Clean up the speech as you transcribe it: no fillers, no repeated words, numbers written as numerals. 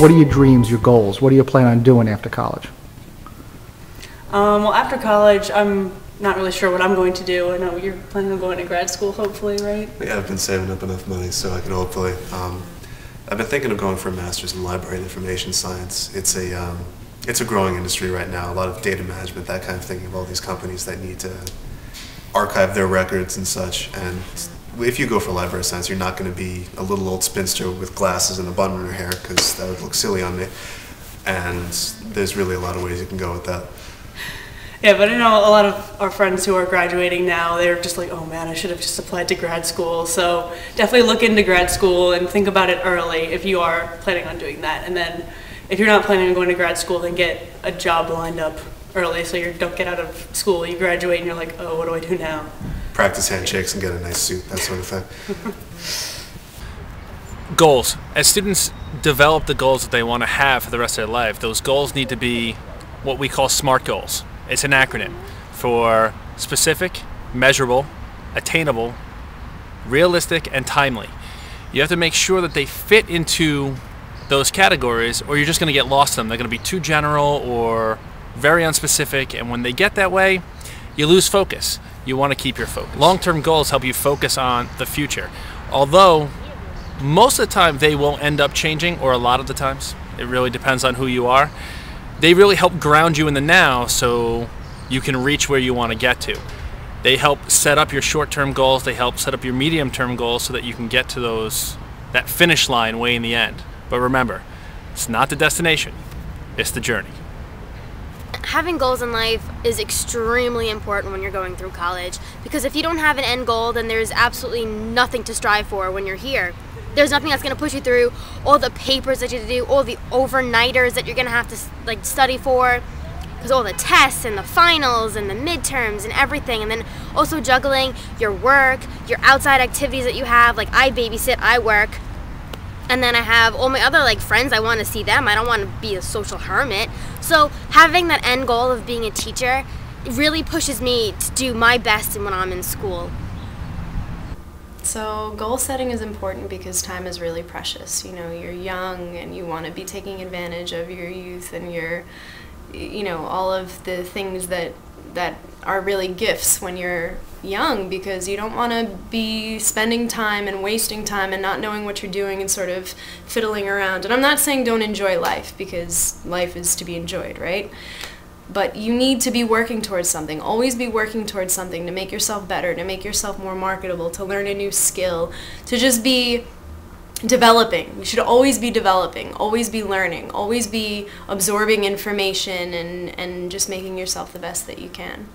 what are your dreams, your goals? What do you plan on doing after college? Well, after college, I'm not really sure what I'm going to do. I know you're planning on going to grad school, hopefully, right? Yeah, I've been saving up enough money so I can hopefully. I've been thinking of going for a master's in library and information science. It's a growing industry right now. A lot of data management, that kind of thing, of all these companies that need to archive their records and such. And if you go for library science, you're not going to be a little old spinster with glasses and a bun in her hair, because that would look silly on me. And there's really a lot of ways you can go with that. Yeah, but I know a lot of our friends who are graduating now, they're just like, oh man, I should have just applied to grad school. So definitely look into grad school and think about it early if you are planning on doing that. And then if you're not planning on going to grad school, then get a job lined up early so you don't get out of school, you graduate and you're like, oh, what do I do now? Practice handshakes and get a nice suit, that sort of thing. Goals. As students develop the goals that they want to have for the rest of their life, those goals need to be what we call SMART goals. It's an acronym for specific, measurable, attainable, realistic, and timely. You have to make sure that they fit into those categories, or you're just going to get lost in them. They're going to be too general or very unspecific, and when they get that way, you lose focus. You want to keep your focus. Long-term goals help you focus on the future, although most of the time they will end up changing, or a lot of the times. It really depends on who you are. They really help ground you in the now so you can reach where you want to get to. They help set up your short-term goals. They help set up your medium-term goals so that you can get to that finish line way in the end. But remember, it's not the destination, it's the journey. Having goals in life is extremely important when you're going through college, because if you don't have an end goal, then there's absolutely nothing to strive for when you're here. There's nothing that's going to push you through all the papers that you have to do, all the overnighters that you're going to have to study for, because all the tests and the finals and the midterms and everything, and then also juggling your work, your outside activities that you have, like I babysit, I work, and then I have all my other friends. I want to see them. I don't want to be a social hermit. So having that end goal of being a teacher really pushes me to do my best when I'm in school. So goal setting is important because time is really precious. You know, you're young and you want to be taking advantage of your youth and your, all of the things that are really gifts when you're young, because you don't want to be spending time and wasting time and not knowing what you're doing and sort of fiddling around. And I'm not saying don't enjoy life, because life is to be enjoyed, right? But you need to be working towards something. Always be working towards something to make yourself better, to make yourself more marketable, to learn a new skill, to just be developing. You should always be developing, always be learning, always be absorbing information and just making yourself the best that you can.